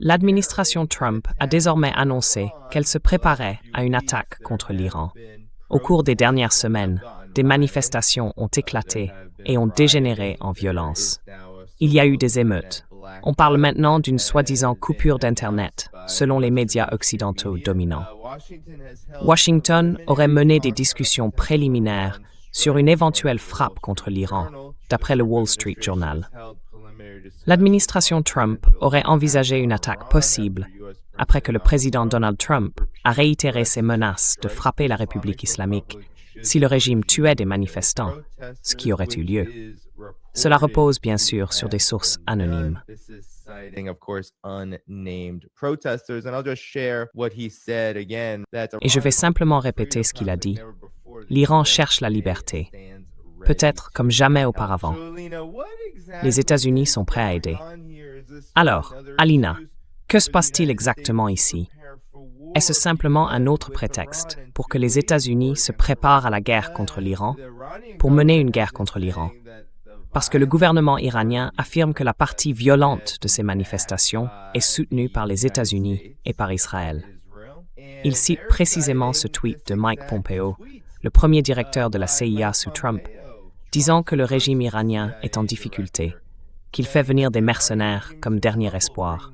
L'administration Trump a désormais annoncé qu'elle se préparait à une attaque contre l'Iran. Au cours des dernières semaines, des manifestations ont éclaté et ont dégénéré en violence. Il y a eu des émeutes. On parle maintenant d'une soi-disant coupure d'Internet, selon les médias occidentaux dominants. Washington aurait mené des discussions préliminaires sur une éventuelle frappe contre l'Iran, d'après le Wall Street Journal. L'administration Trump aurait envisagé une attaque possible après que le président Donald Trump a réitéré ses menaces de frapper la République islamique si le régime tuait des manifestants, ce qui aurait eu lieu. Cela repose bien sûr sur des sources anonymes. Et je vais simplement répéter ce qu'il a dit. L'Iran cherche la liberté, peut-être comme jamais auparavant. Les États-Unis sont prêts à aider. Alors, Alina, que se passe-t-il exactement ici? Est-ce simplement un autre prétexte pour que les États-Unis se préparent à la guerre contre l'Iran, pour mener une guerre contre l'Iran? Parce que le gouvernement iranien affirme que la partie violente de ces manifestations est soutenue par les États-Unis et par Israël. Il cite précisément ce tweet de Mike Pompeo, le premier directeur de la CIA sous Trump, disant que le régime iranien est en difficulté, qu'il fait venir des mercenaires comme dernier espoir.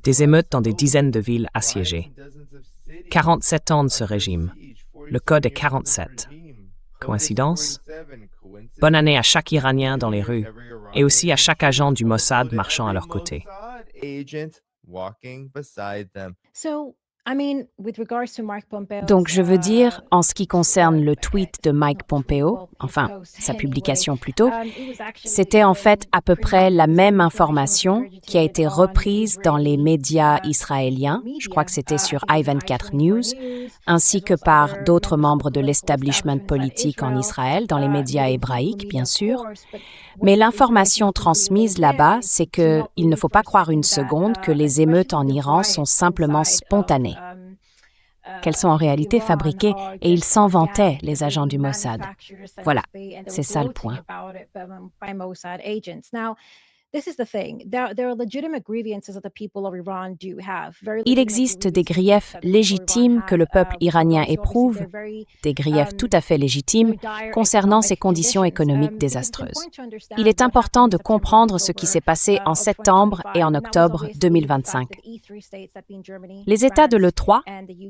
Des émeutes dans des dizaines de villes assiégées. 47 ans de ce régime. Le code est 47. Coïncidence? Bonne année à chaque Iranien dans les rues et aussi à chaque agent du Mossad marchant à leur côté. Donc, je veux dire, en ce qui concerne le tweet de Mike Pompeo, enfin, sa publication plutôt, c'était en fait à peu près la même information qui a été reprise dans les médias israéliens, je crois que c'était sur I24 News, ainsi que par d'autres membres de l'establishment politique en Israël, dans les médias hébraïques, bien sûr. Mais l'information transmise là-bas, c'est qu'il ne faut pas croire une seconde que les émeutes en Iran sont simplement spontanées, qu'elles sont en réalité fabriquées et ils s'en vantaient, les agents du Mossad. Voilà, c'est ça le point. Il existe des griefs légitimes que le peuple iranien éprouve, des griefs tout à fait légitimes concernant ces conditions économiques désastreuses. Il est important de comprendre ce qui s'est passé en septembre et en octobre 2025. Les États de l'E3,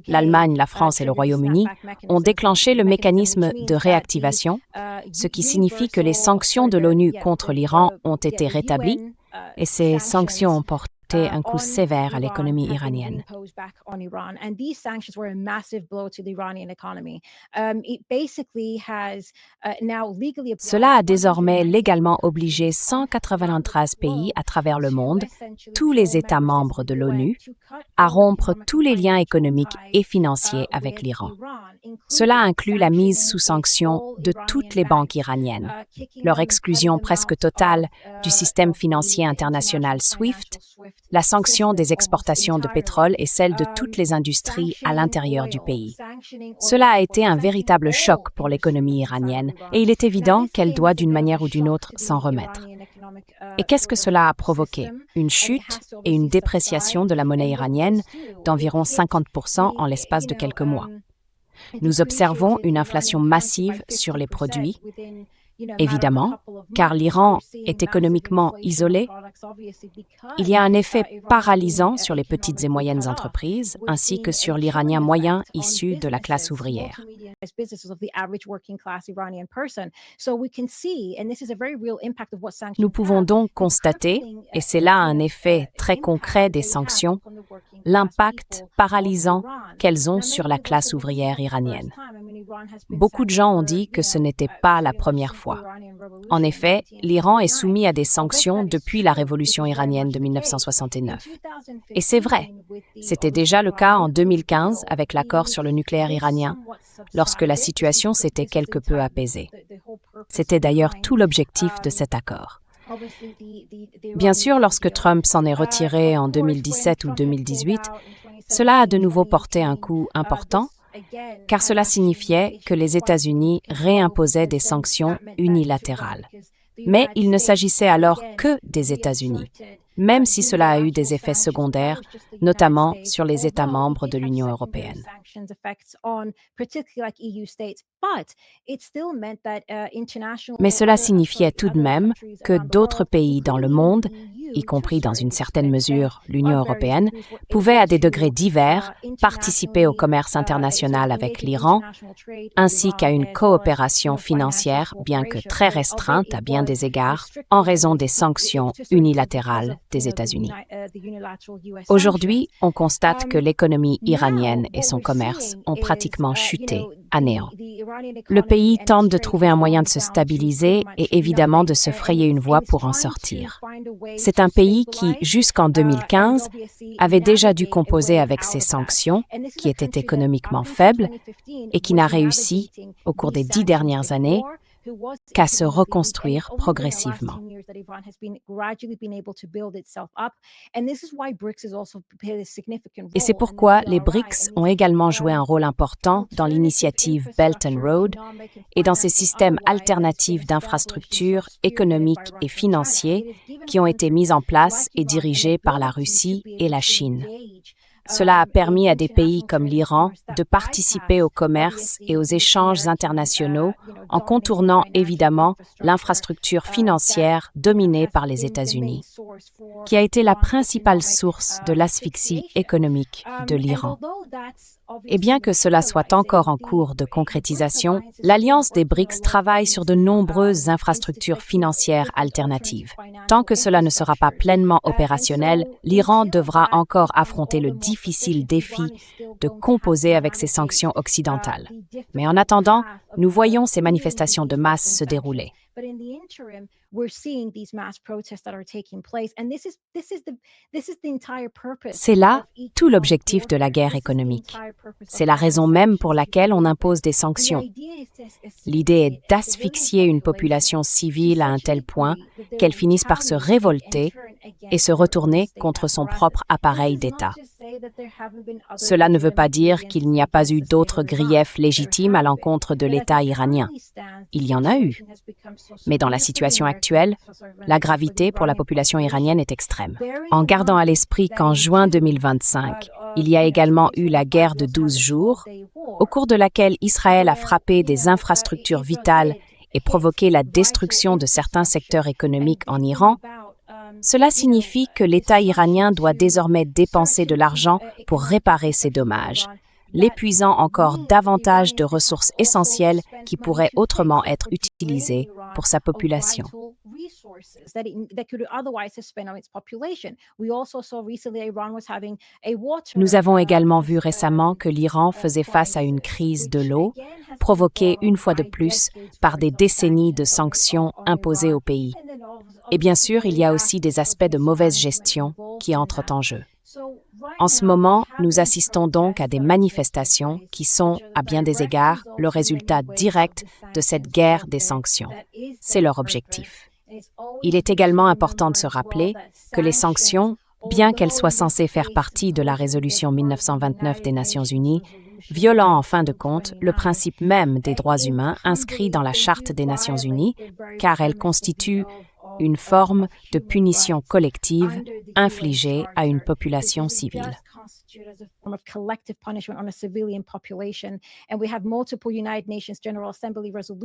l'Allemagne, la France et le Royaume-Uni, ont déclenché le mécanisme de réactivation, ce qui signifie que les sanctions de l'ONU contre l'Iran ont été rétablies et ces sanctions ont porté un coup sévère à l'économie iranienne. Cela a désormais légalement obligé 193 pays à travers le monde, tous les États membres de l'ONU, à rompre tous les liens économiques et financiers avec l'Iran. Cela inclut la mise sous sanction de toutes les banques iraniennes, leur exclusion presque totale du système financier international SWIFT, la sanction des exportations de pétrole et celle de toutes les industries à l'intérieur du pays. Cela a été un véritable choc pour l'économie iranienne et il est évident qu'elle doit d'une manière ou d'une autre s'en remettre. Et qu'est-ce que cela a provoqué? Une chute et une dépréciation de la monnaie iranienne d'environ 50% en l'espace de quelques mois. Nous observons une inflation massive sur les produits, évidemment, car l'Iran est économiquement isolé. Il y a un effet paralysant sur les petites et moyennes entreprises, ainsi que sur l'Iranien moyen issu de la classe ouvrière. Nous pouvons donc constater, et c'est là un effet très concret des sanctions, l'impact paralysant qu'elles ont sur la classe ouvrière iranienne. Beaucoup de gens ont dit que ce n'était pas la première fois. En effet, l'Iran est soumis à des sanctions depuis la révolution iranienne de 1969. Et c'est vrai, c'était déjà le cas en 2015 avec l'accord sur le nucléaire iranien, lorsque la situation s'était quelque peu apaisée. C'était d'ailleurs tout l'objectif de cet accord. Bien sûr, lorsque Trump s'en est retiré en 2017 ou 2018, cela a de nouveau porté un coup important, car cela signifiait que les États-Unis réimposaient des sanctions unilatérales. Mais il ne s'agissait alors que des États-Unis, même si cela a eu des effets secondaires, notamment sur les États membres de l'Union européenne. Mais cela signifiait tout de même que d'autres pays dans le monde, y compris dans une certaine mesure l'Union européenne, pouvaient à des degrés divers participer au commerce international avec l'Iran, ainsi qu'à une coopération financière, bien que très restreinte à bien des égards, en raison des sanctions unilatérales des États-Unis. Aujourd'hui, on constate que l'économie iranienne et son commerce ont pratiquement chuté à néant. Le pays tente de trouver un moyen de se stabiliser et évidemment de se frayer une voie pour en sortir. C'est un pays qui, jusqu'en 2015, avait déjà dû composer avec ses sanctions, qui étaient économiquement faibles, et qui n'a réussi, au cours des 10 dernières années, qu'à se reconstruire progressivement. Et c'est pourquoi les BRICS ont également joué un rôle important dans l'initiative Belt and Road et dans ces systèmes alternatifs d'infrastructures économiques et financiers qui ont été mis en place et dirigés par la Russie et la Chine. Cela a permis à des pays comme l'Iran de participer au commerce et aux échanges internationaux en contournant évidemment l'infrastructure financière dominée par les États-Unis, qui a été la principale source de l'asphyxie économique de l'Iran. Et bien que cela soit encore en cours de concrétisation, l'Alliance des BRICS travaille sur de nombreuses infrastructures financières alternatives. Tant que cela ne sera pas pleinement opérationnel, l'Iran devra encore affronter le difficile défi de composer avec ces sanctions occidentales. Mais en attendant, nous voyons ces manifestations de masse se dérouler. C'est là tout l'objectif de la guerre économique. C'est la raison même pour laquelle on impose des sanctions. L'idée est d'asphyxier une population civile à un tel point qu'elle finisse par se révolter et se retourner contre son propre appareil d'État. Cela ne veut pas dire qu'il n'y a pas eu d'autres griefs légitimes à l'encontre de l'État iranien. Il y en a eu. Mais dans la situation actuelle, la gravité pour la population iranienne est extrême. En gardant à l'esprit qu'en juin 2025, il y a également eu la guerre de 12 jours, au cours de laquelle Israël a frappé des infrastructures vitales et provoqué la destruction de certains secteurs économiques en Iran, cela signifie que l'État iranien doit désormais dépenser de l'argent pour réparer ces dommages, l'épuisant encore davantage de ressources essentielles qui pourraient autrement être utilisées pour sa population. Nous avons également vu récemment que l'Iran faisait face à une crise de l'eau, provoquée une fois de plus par des décennies de sanctions imposées au pays. Et bien sûr, il y a aussi des aspects de mauvaise gestion qui entrent en jeu. En ce moment, nous assistons donc à des manifestations qui sont, à bien des égards, le résultat direct de cette guerre des sanctions. C'est leur objectif. Il est également important de se rappeler que les sanctions, bien qu'elles soient censées faire partie de la résolution 1929 des Nations Unies, violant en fin de compte le principe même des droits humains inscrit dans la Charte des Nations Unies, car elles constituent une forme de punition collective infligée à une population civile.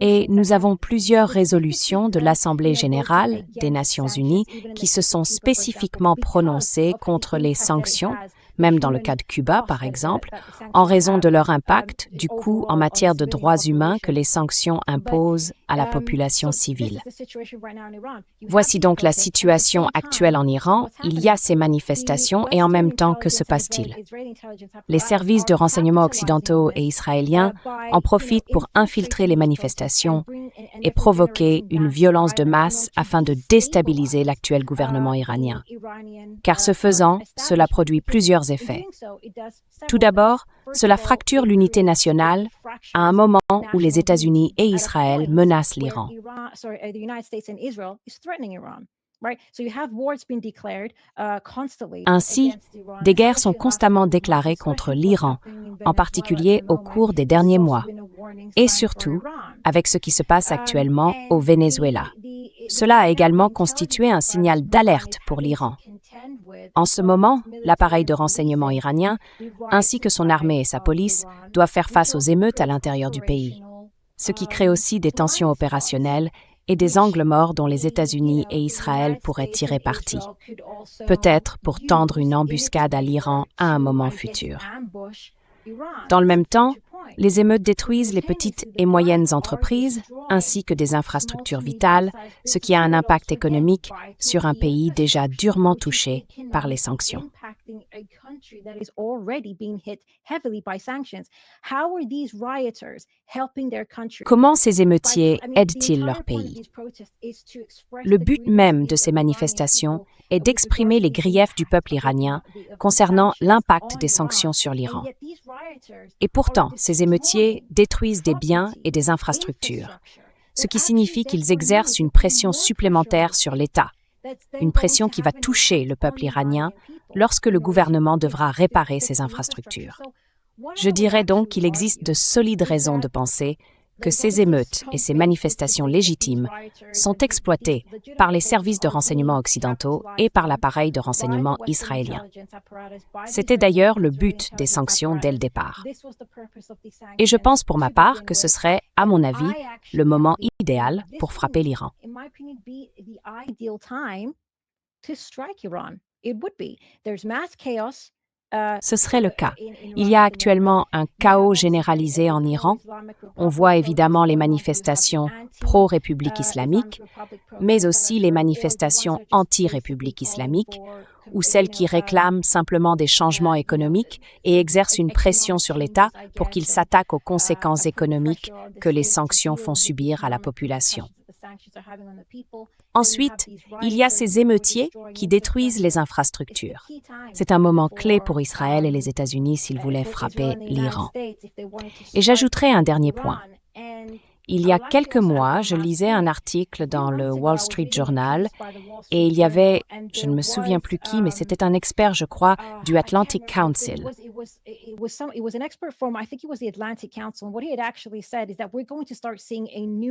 Et nous avons plusieurs résolutions de l'Assemblée générale des Nations unies qui se sont spécifiquement prononcées contre les sanctions, même dans le cas de Cuba par exemple, en raison de leur impact, du coup, en matière de droits humains que les sanctions imposent à la population civile. Voici donc la situation actuelle en Iran. Il y a ces manifestations et en même temps, que se passe-t-il? Les services de renseignement occidentaux et israéliens en profitent pour infiltrer les manifestations et provoquer une violence de masse afin de déstabiliser l'actuel gouvernement iranien. Car ce faisant, cela produit plusieurs effets. Tout d'abord, cela fracture l'unité nationale à un moment où les États-Unis et Israël menacent l'Iran. Ainsi, des guerres sont constamment déclarées contre l'Iran, en particulier au cours des derniers mois, et surtout avec ce qui se passe actuellement au Venezuela. Cela a également constitué un signal d'alerte pour l'Iran. En ce moment, l'appareil de renseignement iranien, ainsi que son armée et sa police, doivent faire face aux émeutes à l'intérieur du pays, ce qui crée aussi des tensions opérationnelles et des angles morts dont les États-Unis et Israël pourraient tirer parti, peut-être pour tendre une embuscade à l'Iran à un moment futur. Dans le même temps, les émeutes détruisent les petites et moyennes entreprises ainsi que des infrastructures vitales, ce qui a un impact économique sur un pays déjà durement touché par les sanctions. Comment ces émeutiers aident-ils leur pays? Le but même de ces manifestations est d'exprimer les griefs du peuple iranien concernant l'impact des sanctions sur l'Iran. Et pourtant, ces émeutiers détruisent des biens et des infrastructures, ce qui signifie qu'ils exercent une pression supplémentaire sur l'État, une pression qui va toucher le peuple iranien lorsque le gouvernement devra réparer ces infrastructures. Je dirais donc qu'il existe de solides raisons de penser que ces émeutes et ces manifestations légitimes sont exploitées par les services de renseignement occidentaux et par l'appareil de renseignement israélien. C'était d'ailleurs le but des sanctions dès le départ. Et je pense pour ma part que ce serait, à mon avis, le moment idéal pour frapper l'Iran. Ce serait le cas. Il y a actuellement un chaos généralisé en Iran. On voit évidemment les manifestations pro-République islamique, mais aussi les manifestations anti-République islamique, ou celles qui réclament simplement des changements économiques et exercent une pression sur l'État pour qu'il s'attaque aux conséquences économiques que les sanctions font subir à la population. Ensuite, il y a ces émeutiers qui détruisent les infrastructures. C'est un moment clé pour Israël et les États-Unis s'ils voulaient frapper l'Iran. Et j'ajouterai un dernier point. Il y a quelques mois, je lisais un article dans le Wall Street Journal et il y avait, je ne me souviens plus qui, mais c'était un expert, je crois, du Atlantic Council.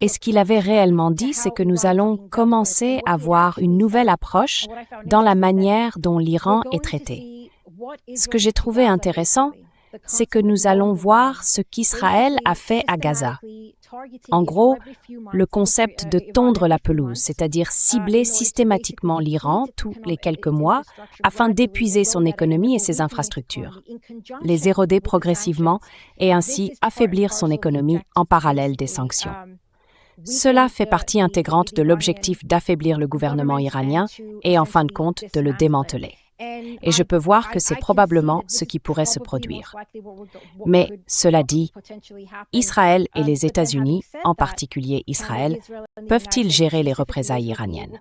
Et ce qu'il avait réellement dit, c'est que nous allons commencer à voir une nouvelle approche dans la manière dont l'Iran est traité. Ce que j'ai trouvé intéressant, c'est que nous allons voir ce qu'Israël a fait à Gaza. En gros, le concept de tondre la pelouse, c'est-à-dire cibler systématiquement l'Iran tous les quelques mois afin d'épuiser son économie et ses infrastructures, les éroder progressivement et ainsi affaiblir son économie en parallèle des sanctions. Cela fait partie intégrante de l'objectif d'affaiblir le gouvernement iranien et en fin de compte de le démanteler. Et je peux voir que c'est probablement ce qui pourrait se produire. Mais, cela dit, Israël et les États-Unis, en particulier Israël, peuvent-ils gérer les représailles iraniennes?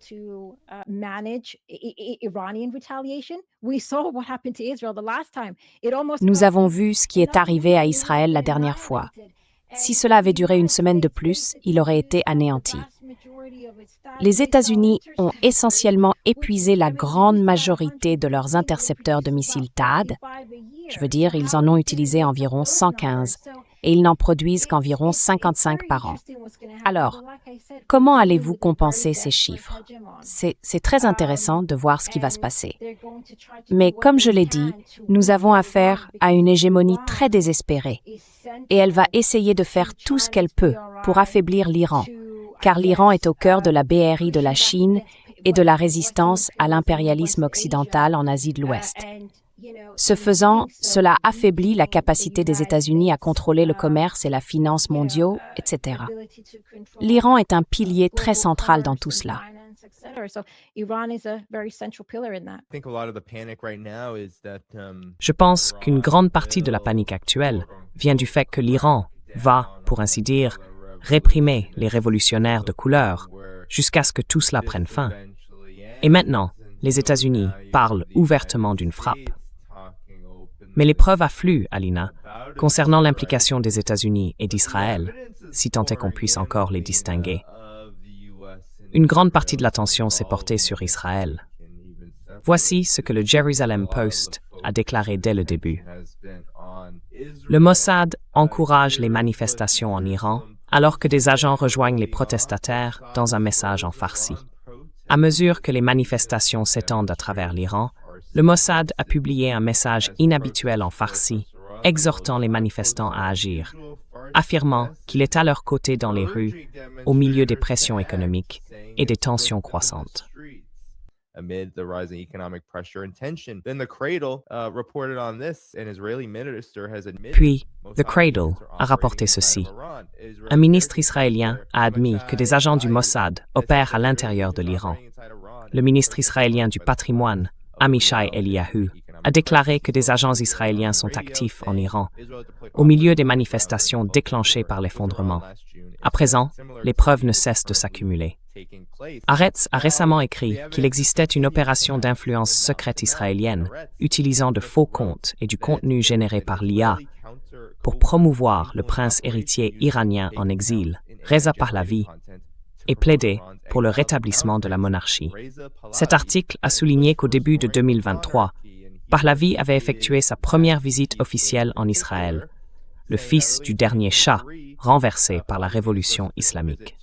Nous avons vu ce qui est arrivé à Israël la dernière fois. Si cela avait duré une semaine de plus, il aurait été anéanti. Les États-Unis ont essentiellement épuisé la grande majorité de leurs intercepteurs de missiles THAAD. Je veux dire, ils en ont utilisé environ 115 et ils n'en produisent qu'environ 55 par an. Alors, comment allez-vous compenser ces chiffres? C'est très intéressant de voir ce qui va se passer. Mais comme je l'ai dit, nous avons affaire à une hégémonie très désespérée et elle va essayer de faire tout ce qu'elle peut pour affaiblir l'Iran, car l'Iran est au cœur de la BRI de la Chine et de la résistance à l'impérialisme occidental en Asie de l'Ouest. Ce faisant, cela affaiblit la capacité des États-Unis à contrôler le commerce et la finance mondiaux, etc. L'Iran est un pilier très central dans tout cela. Je pense qu'une grande partie de la panique actuelle vient du fait que l'Iran va, pour ainsi dire, réprimer les révolutionnaires de couleur jusqu'à ce que tout cela prenne fin. Et maintenant, les États-Unis parlent ouvertement d'une frappe. Mais les preuves affluent, Alina, concernant l'implication des États-Unis et d'Israël, si tant est qu'on puisse encore les distinguer. Une grande partie de l'attention s'est portée sur Israël. Voici ce que le Jerusalem Post a déclaré dès le début. Le Mossad encourage les manifestations en Iran alors que des agents rejoignent les protestataires dans un message en farsi. À mesure que les manifestations s'étendent à travers l'Iran, le Mossad a publié un message inhabituel en farsi, exhortant les manifestants à agir, affirmant qu'il est à leur côté dans les rues, au milieu des pressions économiques et des tensions croissantes. Amid the rising economic pressure and tension. Then the Cradle reported on this, an Israeli minister has admitted. Puis, The Cradle a rapporté ceci. Un ministre israélien a admis que des agents du Mossad opèrent à l'intérieur de l'Iran. Le ministre israélien du patrimoine, Amichai Eliyahu, a déclaré que des agents israéliens sont actifs en Iran, au milieu des manifestations déclenchées par l'effondrement. À présent, les preuves ne cessent de s'accumuler. Haaretz a récemment écrit qu'il existait une opération d'influence secrète israélienne utilisant de faux comptes et du contenu généré par l'IA pour promouvoir le prince héritier iranien en exil, Reza Pahlavi, et plaider pour le rétablissement de la monarchie. Cet article a souligné qu'au début de 2023, Pahlavi avait effectué sa première visite officielle en Israël, le fils du dernier Shah, renversé par la révolution islamique.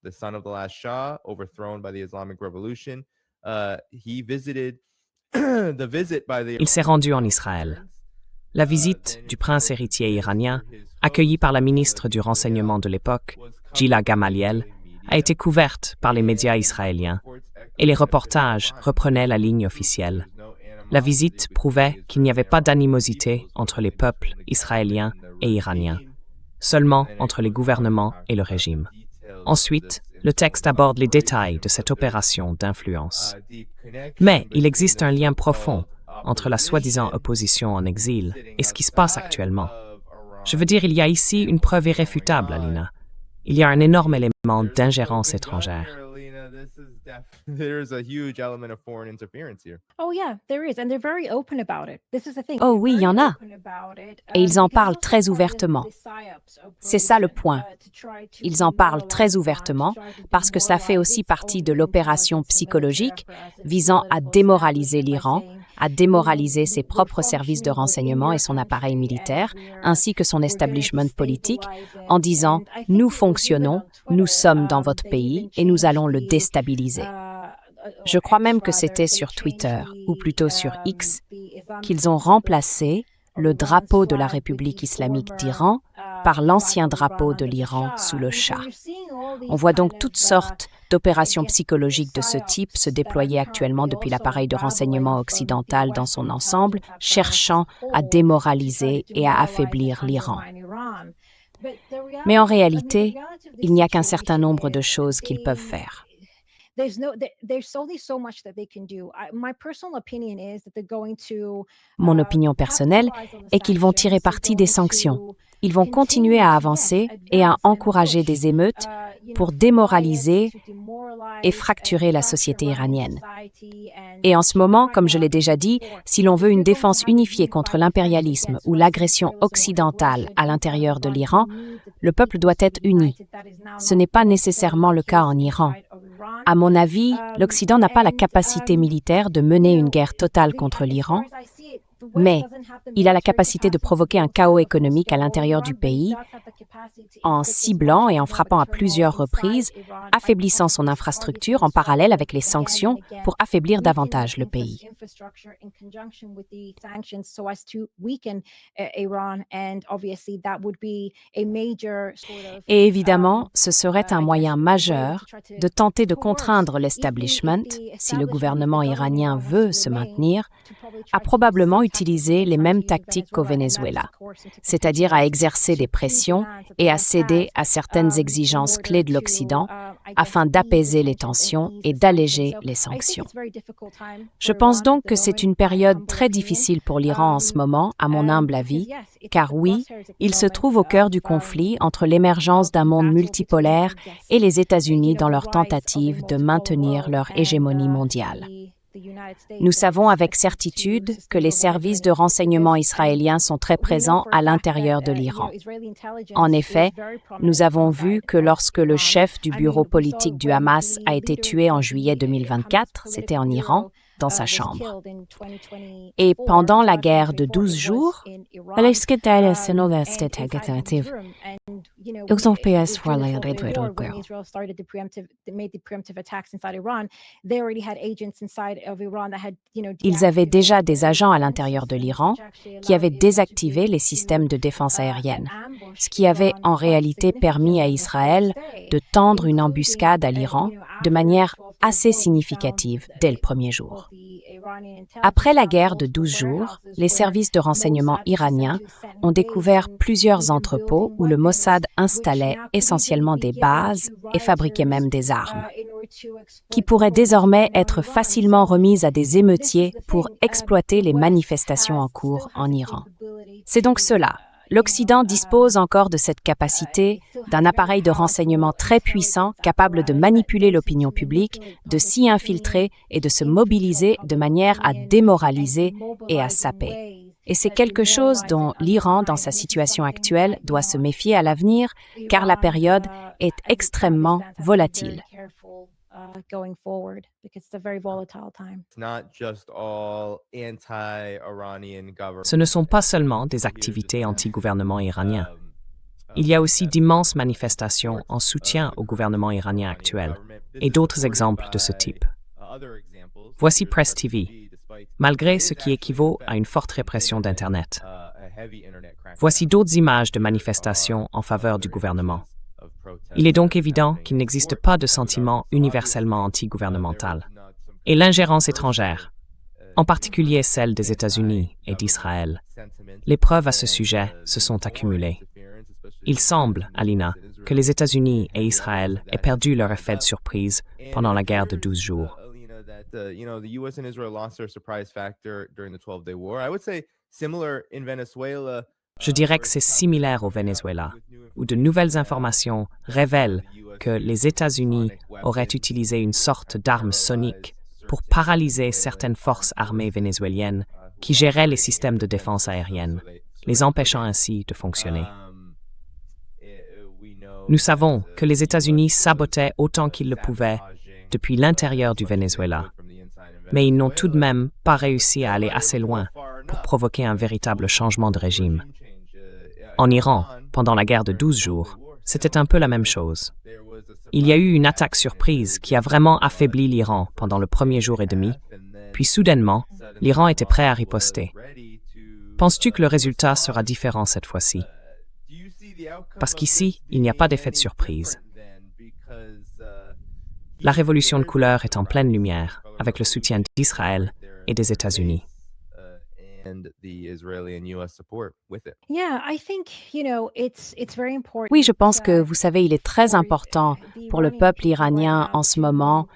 The son of the last Shah, overthrown by the Islamic Revolution, he visited the visit by the. Il s'est rendu en Israël. La visite du prince héritier iranien, accueillie par la ministre du renseignement de l'époque, Gila Gamaliel, a été couverte par les médias israéliens et les reportages reprenaient la ligne officielle. La visite prouvait qu'il n'y avait pas d'animosité entre les peuples israéliens et iraniens, seulement entre les gouvernements et le régime. Ensuite, le texte aborde les détails de cette opération d'influence. Mais il existe un lien profond entre la soi-disant opposition en exil et ce qui se passe actuellement. Je veux dire, il y a ici une preuve irréfutable, Alina. Il y a un énorme élément d'ingérence étrangère. Oh oui, il y en a. Et ils en parlent très ouvertement. C'est ça le point. Ils en parlent très ouvertement parce que ça fait aussi partie de l'opération psychologique visant à démoraliser l'Iran, à démoraliser ses propres services de renseignement et son appareil militaire, ainsi que son establishment politique, en disant « Nous fonctionnons, nous sommes dans votre pays et nous allons le déstabiliser ». Je crois même que c'était sur Twitter, ou plutôt sur X, qu'ils ont remplacé le drapeau de la République islamique d'Iran par l'ancien drapeau de l'Iran sous le Shah. On voit donc toutes sortes d'opérations psychologiques de ce type se déployer actuellement depuis l'appareil de renseignement occidental dans son ensemble, cherchant à démoraliser et à affaiblir l'Iran. Mais en réalité, il n'y a qu'un certain nombre de choses qu'ils peuvent faire. Mon opinion personnelle est qu'ils vont tirer parti des sanctions. Ils vont continuer à avancer et à encourager des émeutes pour démoraliser et fracturer la société iranienne. Et en ce moment, comme je l'ai déjà dit, si l'on veut une défense unifiée contre l'impérialisme ou l'agression occidentale à l'intérieur de l'Iran, le peuple doit être uni. Ce n'est pas nécessairement le cas en Iran. À mon avis, l'Occident n'a pas la capacité militaire de mener une guerre totale contre l'Iran, mais il a la capacité de provoquer un chaos économique à l'intérieur du pays en ciblant et en frappant à plusieurs reprises, affaiblissant son infrastructure en parallèle avec les sanctions pour affaiblir davantage le pays. Et évidemment, ce serait un moyen majeur de tenter de contraindre l'establishment, si le gouvernement iranien veut se maintenir, à probablement utiliser les mêmes tactiques qu'au Venezuela, c'est-à-dire à exercer des pressions et à céder à certaines exigences clés de l'Occident afin d'apaiser les tensions et d'alléger les sanctions. Je pense donc que c'est une période très difficile pour l'Iran en ce moment, à mon humble avis, car oui, il se trouve au cœur du conflit entre l'émergence d'un monde multipolaire et les États-Unis dans leur tentative de maintenir leur hégémonie mondiale. Nous savons avec certitude que les services de renseignement israéliens sont très présents à l'intérieur de l'Iran. En effet, nous avons vu que lorsque le chef du bureau politique du Hamas a été tué en juillet 2024, c'était en Iran, dans sa chambre. Et pendant la guerre de 12 jours, ils avaient déjà des agents à l'intérieur de l'Iran qui avaient désactivé les systèmes de défense aérienne, ce qui avait en réalité permis à Israël de tendre une embuscade à l'Iran de manière assez significative dès le premier jour. Après la guerre de 12 jours, les services de renseignement iraniens ont découvert plusieurs entrepôts où le Mossad installait essentiellement des bases et fabriquait même des armes, qui pourraient désormais être facilement remises à des émeutiers pour exploiter les manifestations en cours en Iran. C'est donc cela. L'Occident dispose encore de cette capacité, d'un appareil de renseignement très puissant capable de manipuler l'opinion publique, de s'y infiltrer et de se mobiliser de manière à démoraliser et à saper. Et c'est quelque chose dont l'Iran, dans sa situation actuelle, doit se méfier à l'avenir, car la période est extrêmement volatile. Ce ne sont pas seulement des activités anti-gouvernement iranien. Il y a aussi d'immenses manifestations en soutien au gouvernement iranien actuel et d'autres exemples de ce type. Voici Press TV, malgré ce qui équivaut à une forte répression d'Internet. Voici d'autres images de manifestations en faveur du gouvernement. Il est donc évident qu'il n'existe pas de sentiment universellement anti-gouvernemental. Et l'ingérence étrangère, en particulier celle des États-Unis et d'Israël, les preuves à ce sujet se sont accumulées. Il semble, Alina, que les États-Unis et Israël aient perdu leur effet de surprise pendant la guerre de 12 jours. Je dirais que c'est similaire au Venezuela, où de nouvelles informations révèlent que les États-Unis auraient utilisé une sorte d'arme sonique pour paralyser certaines forces armées vénézuéliennes qui géraient les systèmes de défense aérienne, les empêchant ainsi de fonctionner. Nous savons que les États-Unis sabotaient autant qu'ils le pouvaient depuis l'intérieur du Venezuela, mais ils n'ont tout de même pas réussi à aller assez loin pour provoquer un véritable changement de régime. En Iran, pendant la guerre de 12 jours, c'était un peu la même chose. Il y a eu une attaque surprise qui a vraiment affaibli l'Iran pendant le premier jour et demi, puis soudainement, l'Iran était prêt à riposter. Penses-tu que le résultat sera différent cette fois-ci? Parce qu'ici, il n'y a pas d'effet de surprise. La révolution de couleur est en pleine lumière, avec le soutien d'Israël et des États-Unis. Oui, je pense que, vous savez, il est très important pour le peuple iranien en ce moment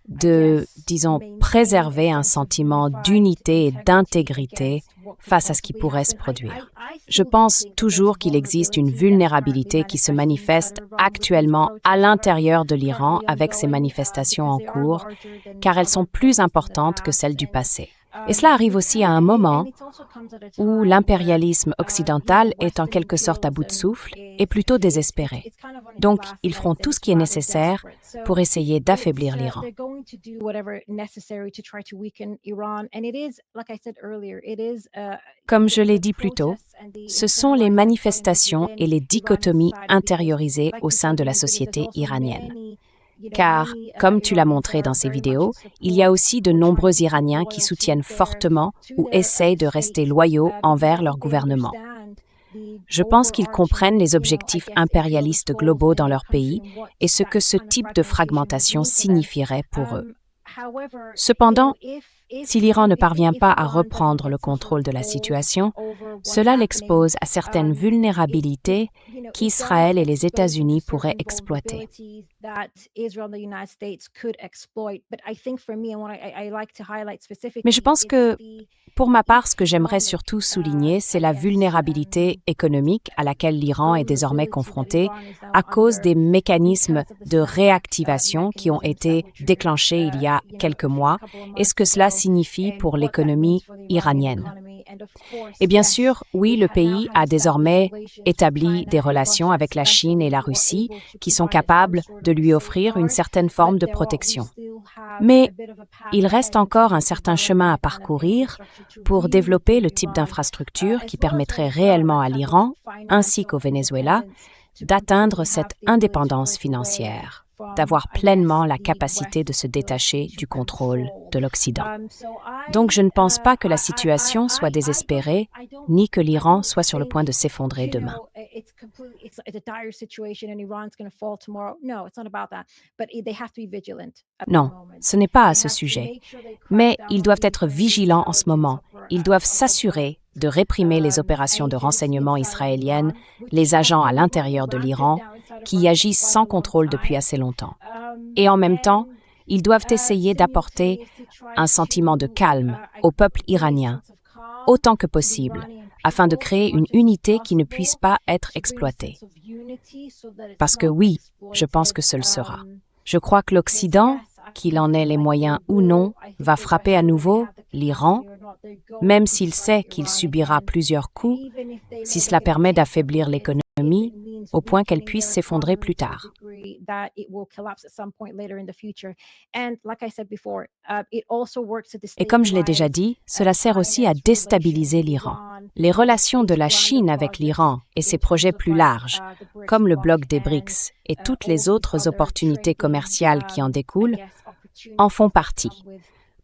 de, disons, préserver un sentiment d'unité et d'intégrité face à ce qui pourrait se produire. Je pense toujours qu'il existe une vulnérabilité qui se manifeste actuellement à l'intérieur de l'Iran avec ces manifestations en cours, car elles sont plus importantes que celles du passé. Et cela arrive aussi à un moment où l'impérialisme occidental est en quelque sorte à bout de souffle et plutôt désespéré. Donc, ils feront tout ce qui est nécessaire pour essayer d'affaiblir l'Iran. Comme je l'ai dit plus tôt, ce sont les manifestations et les dichotomies intériorisées au sein de la société iranienne. Car, comme tu l'as montré dans ces vidéos, il y a aussi de nombreux Iraniens qui soutiennent fortement ou essayent de rester loyaux envers leur gouvernement. Je pense qu'ils comprennent les objectifs impérialistes globaux dans leur pays et ce que ce type de fragmentation signifierait pour eux. Cependant, si l'Iran ne parvient pas à reprendre le contrôle de la situation, cela l'expose à certaines vulnérabilités qu'Israël et les États-Unis pourraient exploiter. Mais je pense que, pour ma part, ce que j'aimerais surtout souligner, c'est la vulnérabilité économique à laquelle l'Iran est désormais confronté à cause des mécanismes de réactivation qui ont été déclenchés il y a quelques mois et ce que cela signifie pour l'économie iranienne. Et bien sûr, oui, le pays a désormais établi des relations avec la Chine et la Russie qui sont capables de lui offrir une certaine forme de protection. Mais il reste encore un certain chemin à parcourir pour développer le type d'infrastructure qui permettrait réellement à l'Iran, ainsi qu'au Venezuela, d'atteindre cette indépendance financière, d'avoir pleinement la capacité de se détacher du contrôle de l'Occident. Donc je ne pense pas que la situation soit désespérée, ni que l'Iran soit sur le point de s'effondrer demain. Non, ce n'est pas à ce sujet. Mais ils doivent être vigilants en ce moment. Ils doivent s'assurer de réprimer les opérations de renseignement israéliennes, les agents à l'intérieur de l'Iran, qui y agissent sans contrôle depuis assez longtemps. Et en même temps, ils doivent essayer d'apporter un sentiment de calme au peuple iranien, autant que possible, afin de créer une unité qui ne puisse pas être exploitée. Parce que oui, je pense que ce le sera. Je crois que l'Occident, qu'il en ait les moyens ou non, va frapper à nouveau l'Iran, même s'il sait qu'il subira plusieurs coups, si cela permet d'affaiblir l'économie au point qu'elle puisse s'effondrer plus tard. Et comme je l'ai déjà dit, cela sert aussi à déstabiliser l'Iran. Les relations de la Chine avec l'Iran et ses projets plus larges, comme le bloc des BRICS et toutes les autres opportunités commerciales qui en découlent, en font partie.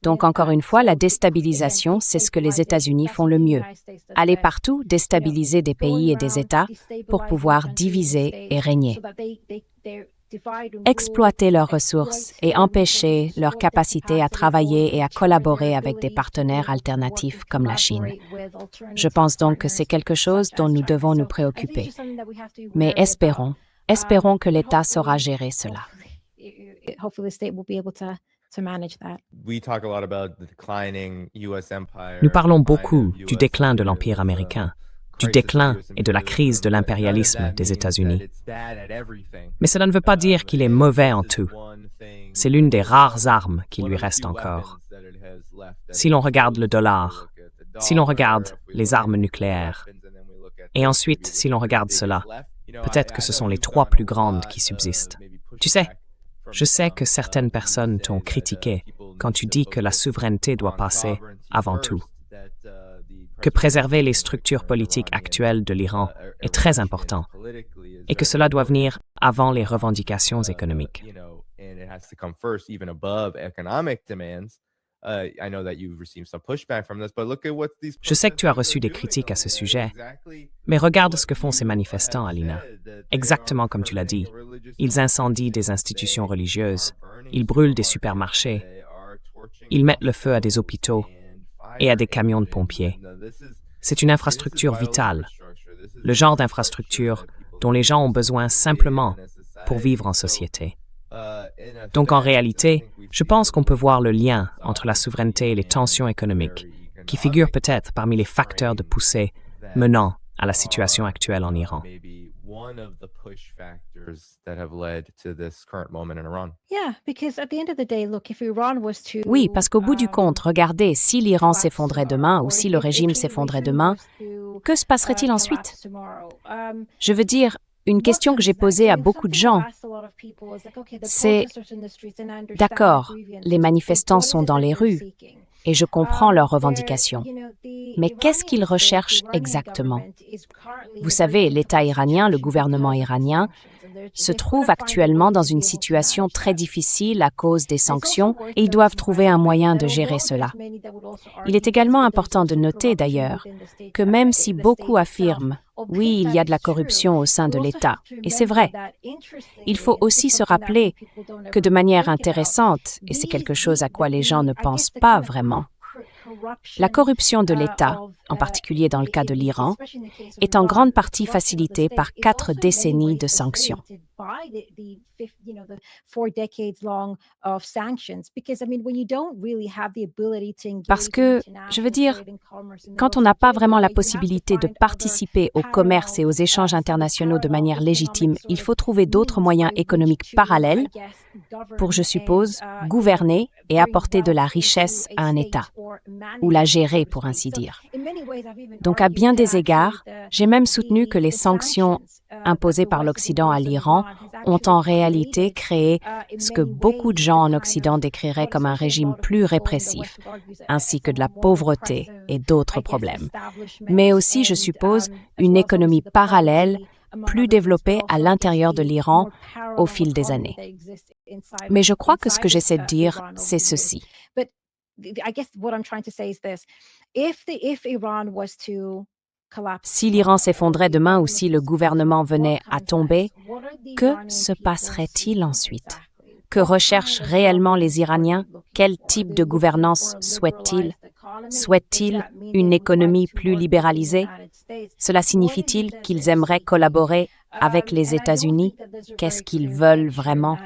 Donc, encore une fois, la déstabilisation, c'est ce que les États-Unis font le mieux. Aller partout, déstabiliser des pays et des États pour pouvoir diviser et régner. Exploiter leurs ressources et empêcher leur capacité à travailler et à collaborer avec des partenaires alternatifs comme la Chine. Je pense donc que c'est quelque chose dont nous devons nous préoccuper. Mais espérons que l'État saura gérer cela. Nous parlons beaucoup du déclin de l'Empire américain, du déclin et de la crise de l'impérialisme des États-Unis. Mais cela ne veut pas dire qu'il est mauvais en tout. C'est l'une des rares armes qui lui reste encore. Si l'on regarde le dollar, si l'on regarde les armes nucléaires, et ensuite si l'on regarde cela, peut-être que ce sont les trois plus grandes qui subsistent. Tu sais, je sais que certaines personnes t'ont critiqué quand tu dis que la souveraineté doit passer avant tout, que préserver les structures politiques actuelles de l'Iran est très important et que cela doit venir avant les revendications économiques. Je sais que tu as reçu des critiques à ce sujet, mais regarde ce que font ces manifestants, Alina. Exactement comme tu l'as dit. Ils incendient des institutions religieuses, ils brûlent des supermarchés, ils mettent le feu à des hôpitaux et à des camions de pompiers. C'est une infrastructure vitale, le genre d'infrastructure dont les gens ont besoin simplement pour vivre en société. Donc en réalité, je pense qu'on peut voir le lien entre la souveraineté et les tensions économiques, qui figurent peut-être parmi les facteurs de poussée menant à la situation actuelle en Iran. Oui, parce qu'au bout du compte, regardez, si l'Iran s'effondrait demain ou si le régime s'effondrait demain, que se passerait-il ensuite? Je veux dire, une question que j'ai posée à beaucoup de gens, c'est « D'accord, les manifestants sont dans les rues et je comprends leurs revendications, mais qu'est-ce qu'ils recherchent exactement? Vous savez, l'État iranien, le gouvernement iranien, se trouve actuellement dans une situation très difficile à cause des sanctions et ils doivent trouver un moyen de gérer cela. Il est également important de noter d'ailleurs que même si beaucoup affirment « oui, il y a de la corruption au sein de l'État », et c'est vrai, il faut aussi se rappeler que de manière intéressante, et c'est quelque chose à quoi les gens ne pensent pas vraiment, La corruption de l'État, en particulier dans le cas de l'Iran, est en grande partie facilitée par 4 décennies de sanctions. Parce que, je veux dire, quand on n'a pas vraiment la possibilité de participer au commerce et aux échanges internationaux de manière légitime, il faut trouver d'autres moyens économiques parallèles pour, je suppose, gouverner et apporter de la richesse à un État, ou la gérer, pour ainsi dire. Donc, à bien des égards, j'ai même soutenu que les sanctions imposées par l'Occident à l'Iran ont en réalité créé ce que beaucoup de gens en Occident décriraient comme un régime plus répressif, ainsi que de la pauvreté et d'autres problèmes. Mais aussi, je suppose, une économie parallèle plus développée à l'intérieur de l'Iran au fil des années. Mais je crois que ce que j'essaie de dire, c'est ceci. Si l'Iran s'effondrait demain ou si le gouvernement venait à tomber, que se passerait-il ensuite? Que recherchent réellement les Iraniens? Quel type de gouvernance souhaitent-ils? Souhaitent-ils une économie plus libéralisée? Cela signifie-t-il qu'ils aimeraient collaborer avec les États-Unis? Qu'est-ce qu'ils veulent vraiment?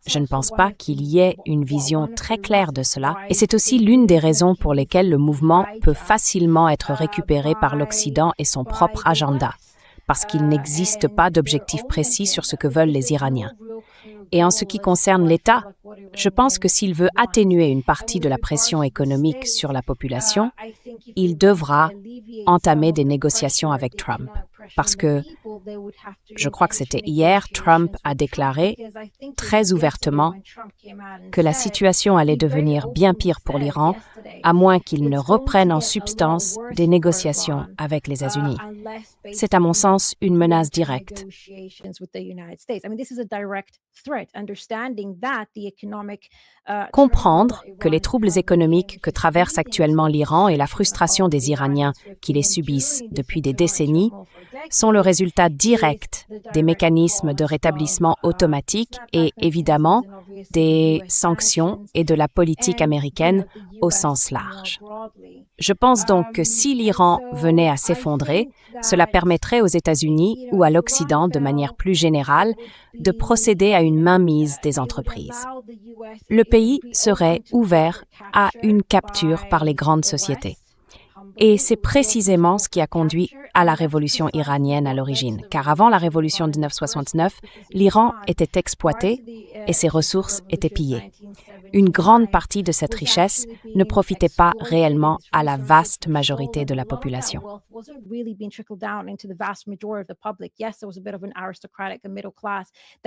Je ne pense pas qu'il y ait une vision très claire de cela, et c'est aussi l'une des raisons pour lesquelles le mouvement peut facilement être récupéré par l'Occident et son propre agenda, parce qu'il n'existe pas d'objectif précis sur ce que veulent les Iraniens. Et en ce qui concerne l'État, je pense que s'il veut atténuer une partie de la pression économique sur la population, il devra entamer des négociations avec Trump. Parce que, je crois que c'était hier, Trump a déclaré très ouvertement que la situation allait devenir bien pire pour l'Iran, à moins qu'il ne reprenne en substance des négociations avec les États-Unis. C'est à mon sens une menace directe. Comprendre que les troubles économiques que traverse actuellement l'Iran et la frustration des Iraniens qui les subissent depuis des décennies sont le résultat direct des mécanismes de rétablissement automatique et, évidemment, des sanctions et de la politique américaine au sens large. Je pense donc que si l'Iran venait à s'effondrer, cela permettrait aux États-Unis ou à l'Occident, de manière plus générale, de procéder à une mainmise des entreprises. Le pays serait ouvert à une capture par les grandes sociétés. Et c'est précisément ce qui a conduit à la révolution iranienne à l'origine, car avant la révolution de 1969, l'Iran était exploité et ses ressources étaient pillées. Une grande partie de cette richesse ne profitait pas réellement à la vaste majorité de la population.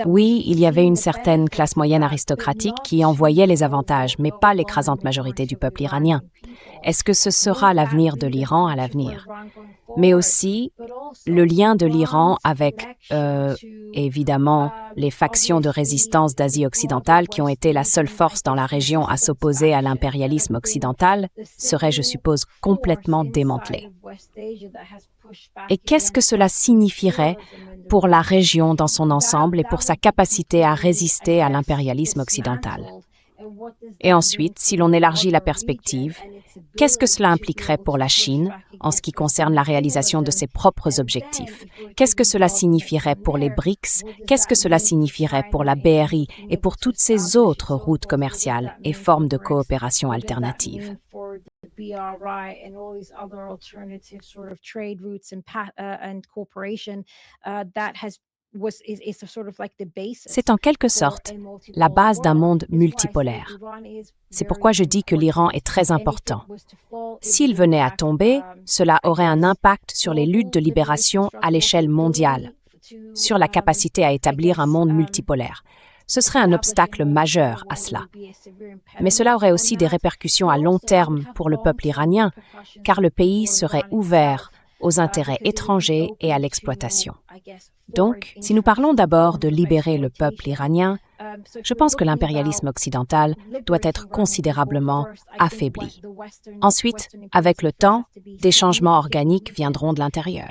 Oui, il y avait une certaine classe moyenne aristocratique qui en voyait les avantages, mais pas l'écrasante majorité du peuple iranien. Est-ce que ce sera l'avenir de l'Iran à l'avenir? Mais aussi le lien de l'Iran avec, évidemment, les factions de résistance d'Asie occidentale qui ont été la seule force dans la région à s'opposer à l'impérialisme occidental serait, je suppose, complètement démantelé. Et qu'est-ce que cela signifierait pour la région dans son ensemble et pour sa capacité à résister à l'impérialisme occidental? Et ensuite, si l'on élargit la perspective, qu'est-ce que cela impliquerait pour la Chine en ce qui concerne la réalisation de ses propres objectifs? Qu'est-ce que cela signifierait pour les BRICS? Qu'est-ce que cela signifierait pour la BRI et pour toutes ces autres routes commerciales et formes de coopération alternatives? C'est en quelque sorte la base d'un monde multipolaire. C'est pourquoi je dis que l'Iran est très important. S'il venait à tomber, cela aurait un impact sur les luttes de libération à l'échelle mondiale, sur la capacité à établir un monde multipolaire. Ce serait un obstacle majeur à cela. Mais cela aurait aussi des répercussions à long terme pour le peuple iranien, car le pays serait ouvert aux intérêts étrangers et à l'exploitation. Donc, si nous parlons d'abord de libérer le peuple iranien, je pense que l'impérialisme occidental doit être considérablement affaibli. Ensuite, avec le temps, des changements organiques viendront de l'intérieur.